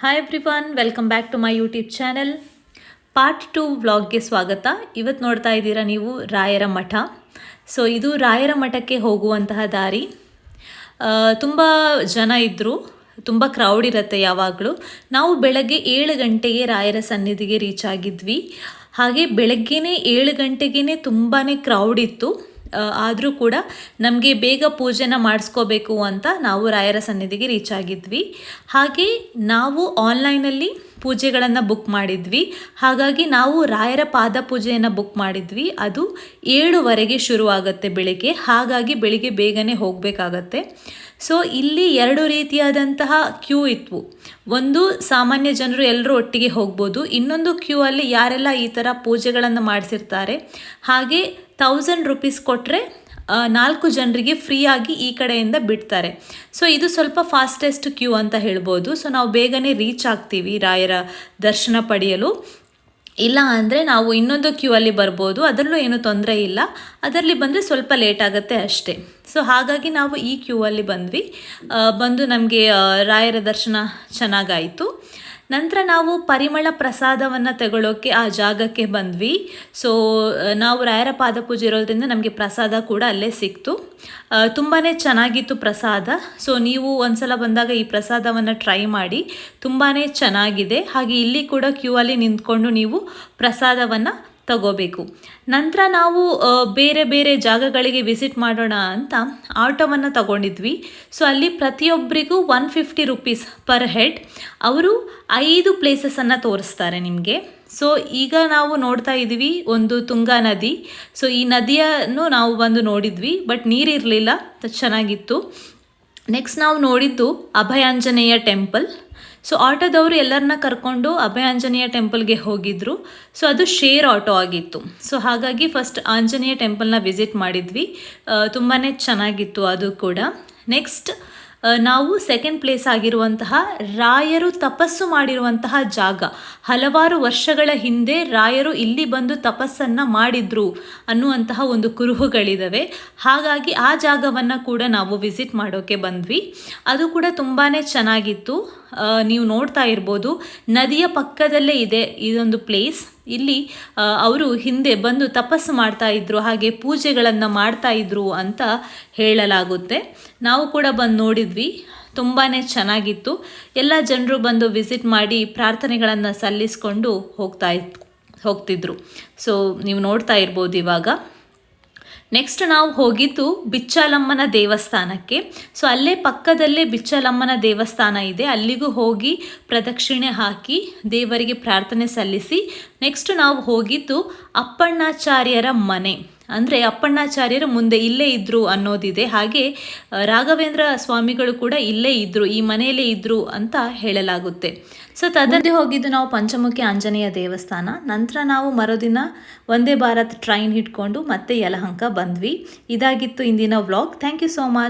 Hi everyone, welcome back to my YouTube channel. Part 2 ವ್ಲಾಗ್ಗೆ ಸ್ವಾಗತ. ಇವತ್ತು ನೋಡ್ತಾ ಇದ್ದೀರಾ ನೀವು ರಾಯರ ಮಠ. ಸೊ ಇದು ರಾಯರ ಮಠಕ್ಕೆ ಹೋಗುವಂತಹ ದಾರಿ. ತುಂಬ ಜನ ಇದ್ದರು, ತುಂಬ ಕ್ರೌಡ್ ಇರುತ್ತೆ ಯಾವಾಗಲೂ. ನಾವು ಬೆಳಗ್ಗೆ 7 ಗಂಟೆಗೆ ರಾಯರ ಸನ್ನಿಧಿಗೆ ರೀಚ್ ಆಗಿದ್ವಿ. ಹಾಗೆ ಬೆಳಗ್ಗೆನೇ 7 ಗಂಟೆಗೇ ತುಂಬಾ ಕ್ರೌಡ್ ಇತ್ತು. ಆದರೂ ಕೂಡ ನಮಗೆ ಬೇಗ ಪೂಜೆನ ಮಾಡಿಸ್ಕೋಬೇಕು ಅಂತ ನಾವು ರಾಯರ ಸನ್ನಿಧಿಗೆ ರೀಚ್ ಆಗಿದ್ವಿ. ಹಾಗೆ ನಾವು ಆನ್ಲೈನಲ್ಲಿ ಪೂಜೆಗಳನ್ನು ಬುಕ್ ಮಾಡಿದ್ವಿ. ಹಾಗಾಗಿ ನಾವು ರಾಯರ ಪಾದ ಪೂಜೆಯನ್ನು ಬುಕ್ ಮಾಡಿದ್ವಿ. ಅದು 7:15ಗೆ ಶುರುವಾಗುತ್ತೆ ಬೆಳಿಗ್ಗೆ. ಹಾಗಾಗಿ ಬೆಳಿಗ್ಗೆ ಬೇಗನೆ ಹೋಗಬೇಕಾಗತ್ತೆ. ಸೊ ಇಲ್ಲಿ 2 ರೀತಿಯಾದಂತಹ ಕ್ಯೂ ಇತ್ತು. ಒಂದು, ಸಾಮಾನ್ಯ ಜನರು ಎಲ್ಲರೂ ಒಟ್ಟಿಗೆ ಹೋಗ್ಬೋದು. ಇನ್ನೊಂದು ಕ್ಯೂ ಅಲ್ಲಿ ಯಾರೆಲ್ಲ ಈ ಥರ ಪೂಜೆಗಳನ್ನು ಮಾಡಿಸಿರ್ತಾರೆ, ಹಾಗೆ 1000 ರೂಪೀಸ್ ಕೊಟ್ಟರೆ 4 ಜನರಿಗೆ ಫ್ರೀಯಾಗಿ ಈ ಕಡೆಯಿಂದ ಬಿಡ್ತಾರೆ. ಸೊ ಇದು ಸ್ವಲ್ಪ ಫಾಸ್ಟೆಸ್ಟ್ ಕ್ಯೂ ಅಂತ ಹೇಳ್ಬೋದು. ಸೊ ನಾವು ಬೇಗನೆ ರೀಚ್ ಆಗ್ತೀವಿ ರಾಯರ ದರ್ಶನ ಪಡೆಯಲು. ಇಲ್ಲ ಅಂದರೆ ನಾವು ಇನ್ನೊಂದು ಕ್ಯೂ ಅಲ್ಲಿ ಬರ್ಬೋದು, ಅದರಲ್ಲೂ ಏನೂ ತೊಂದರೆ ಇಲ್ಲ. ಅದರಲ್ಲಿ ಬಂದರೆ ಸ್ವಲ್ಪ ಲೇಟ್ ಆಗುತ್ತೆ ಅಷ್ಟೇ. ಸೊ ಹಾಗಾಗಿ ನಾವು ಈ ಕ್ಯೂ ಅಲ್ಲಿ ಬಂದು ನಮಗೆ ರಾಯರ ದರ್ಶನ ಚೆನ್ನಾಗಾಯಿತು. ನಂತರ ನಾವು ಪರಿಮಳ ಪ್ರಸಾದವನ್ನು ತಗೊಳ್ಳೋಕ್ಕೆ ಆ ಜಾಗಕ್ಕೆ ಬಂದ್ವಿ. ಸೊ ನಾವು ರಾಯರ ಪಾದ ಪೂಜೆ ಇರೋದ್ರಿಂದ ನಮಗೆ ಪ್ರಸಾದ ಕೂಡ ಅಲ್ಲೇ ಸಿಕ್ತು. ತುಂಬಾ ಚೆನ್ನಾಗಿತ್ತು ಪ್ರಸಾದ. ಸೊ ನೀವು ಒಂದ್ಸಲ ಬಂದಾಗ ಈ ಪ್ರಸಾದವನ್ನು ಟ್ರೈ ಮಾಡಿ, ತುಂಬಾ ಚೆನ್ನಾಗಿದೆ. ಹಾಗೆ ಇಲ್ಲಿ ಕೂಡ ಕ್ಯೂ ಅಲ್ಲಿ ನಿಂತ್ಕೊಂಡು ನೀವು ಪ್ರಸಾದವನ್ನು ತಗೋಬೇಕು. ನಂತರ ನಾವು ಬೇರೆ ಬೇರೆ ಜಾಗಗಳಿಗೆ ವಿಸಿಟ್ ಮಾಡೋಣ ಅಂತ ಆಟೋವನ್ನು ತಗೊಂಡಿದ್ವಿ. ಸೊ ಅಲ್ಲಿ ಪ್ರತಿಯೊಬ್ಬರಿಗೂ 150 ರೂಪೀಸ್ ಪರ್ ಹೆಡ್. ಅವರು 5 ಪ್ಲೇಸಸನ್ನು ತೋರಿಸ್ತಾರೆ ನಿಮಗೆ. ಸೊ ಈಗ ನಾವು ನೋಡ್ತಾ ಇದ್ದೀವಿ ಒಂದು ತುಂಗಾ ನದಿ. ಸೊ ಈ ನದಿಯನ್ನು ನಾವು ಬಂದು ನೋಡಿದ್ವಿ, ಬಟ್ ನೀರಿರಲಿಲ್ಲ, ಚೆನ್ನಾಗಿತ್ತು. ನೆಕ್ಸ್ಟ್ ನಾವು ನೋಡಿದ್ದು ಅಭಯಾಂಜನೇಯ ಟೆಂಪಲ್. ಸೊ ಆಟೋದವರು ಎಲ್ಲರನ್ನ ಕರ್ಕೊಂಡು ಅಭಯಾಂಜನೇಯ ಟೆಂಪಲ್ಗೆ ಹೋಗಿದ್ರು. ಸೊ ಅದು ಶೇರ್ ಆಟೋ ಆಗಿತ್ತು. ಸೊ ಹಾಗಾಗಿ ಫಸ್ಟ್ ಆಂಜನೇಯ ಟೆಂಪಲ್ನ ವಿಸಿಟ್ ಮಾಡಿದ್ವಿ. ತುಂಬಾ ಚೆನ್ನಾಗಿತ್ತು ಅದು ಕೂಡ. ನೆಕ್ಸ್ಟ್ ನಾವು ಸೆಕೆಂಡ್ ಪ್ಲೇಸ್ ಆಗಿರುವಂತಹ ರಾಯರು ತಪಸ್ಸು ಮಾಡಿರುವಂತಹ ಜಾಗ. ಹಲವಾರು ವರ್ಷಗಳ ಹಿಂದೆ ರಾಯರು ಇಲ್ಲಿ ಬಂದು ತಪಸ್ಸನ್ನು ಮಾಡಿದ್ರು ಅನ್ನುವಂತಹ ಒಂದು ಕುರುಹುಗಳಿದ್ದಾವೆ. ಹಾಗಾಗಿ ಆ ಜಾಗವನ್ನು ಕೂಡ ನಾವು ವಿಸಿಟ್ ಮಾಡೋಕ್ಕೆ ಬಂದ್ವಿ. ಅದು ಕೂಡ ತುಂಬಾ ಚೆನ್ನಾಗಿತ್ತು. ನೀವು ನೋಡ್ತಾ ಇರ್ಬೋದು, ನದಿಯ ಪಕ್ಕದಲ್ಲೇ ಇದೆ ಇದೊಂದು ಪ್ಲೇಸ್. ಇಲ್ಲಿ ಅವರು ಹಿಂದೆ ಬಂದು ತಪಸ್ಸು ಮಾಡ್ತಾ ಇದ್ರು, ಹಾಗೆ ಪೂಜೆಗಳನ್ನು ಮಾಡ್ತಾ ಇದ್ರು ಅಂತ ಹೇಳಲಾಗುತ್ತೆ. ನಾವು ಕೂಡ ಬಂದು ನೋಡಿದ್ವಿ, ತುಂಬಾ ಚೆನ್ನಾಗಿತ್ತು. ಎಲ್ಲ ಜನರು ಬಂದು ವಿಸಿಟ್ ಮಾಡಿ ಪ್ರಾರ್ಥನೆಗಳನ್ನು ಸಲ್ಲಿಸ್ಕೊಂಡು ಹೋಗ್ತಿದ್ರು. ಸೊ ನೀವು ನೋಡ್ತಾ ಇರ್ಬೋದು ಇವಾಗ. ನೆಕ್ಸ್ಟ್ ನಾವು ಹೋಗಿದ್ದು ಬಿಚ್ಚಾಲಮ್ಮನ ದೇವಸ್ಥಾನಕ್ಕೆ. ಸೊ ಅಲ್ಲೇ ಪಕ್ಕದಲ್ಲೇ ಬಿಚ್ಚಾಲಮ್ಮನ ದೇವಸ್ಥಾನ ಇದೆ. ಅಲ್ಲಿಗೂ ಹೋಗಿ ಪ್ರದಕ್ಷಿಣೆ ಹಾಕಿ ದೇವರಿಗೆ ಪ್ರಾರ್ಥನೆ ಸಲ್ಲಿಸಿ ನೆಕ್ಸ್ಟ್ ನಾವು ಹೋಗಿದ್ದು ಅಪ್ಪಣ್ಣಾಚಾರ್ಯರ ಮನೆ. ಅಂದರೆ ಅಪ್ಪಣ್ಣಾಚಾರ್ಯರು ಮುಂದೆ ಇಲ್ಲೇ ಇದ್ದರು ಅನ್ನೋದಿದೆ. ಹಾಗೆ ರಾಘವೇಂದ್ರ ಸ್ವಾಮಿಗಳು ಕೂಡ ಇಲ್ಲೇ ಇದ್ದರು, ಈ ಮನೆಯಲ್ಲೇ ಇದ್ದರು ಅಂತ ಹೇಳಲಾಗುತ್ತೆ. ಸೊ ತದಂತೆ ಹೋಗಿದ್ದು ನಾವು ಪಂಚಮುಖಿ ಆಂಜನೇಯ ದೇವಸ್ಥಾನ. ನಂತರ ನಾವು ಮರುದಿನ ವಂದೇ ಭಾರತ್ ಟ್ರೈನ್ ಹಿಡ್ಕೊಂಡು ಮತ್ತೆ ಯಲಹಂಕ ಬಂದ್ವಿ. ಇದಾಗಿತ್ತು ಇಂದಿನ vlog. Thank you so much.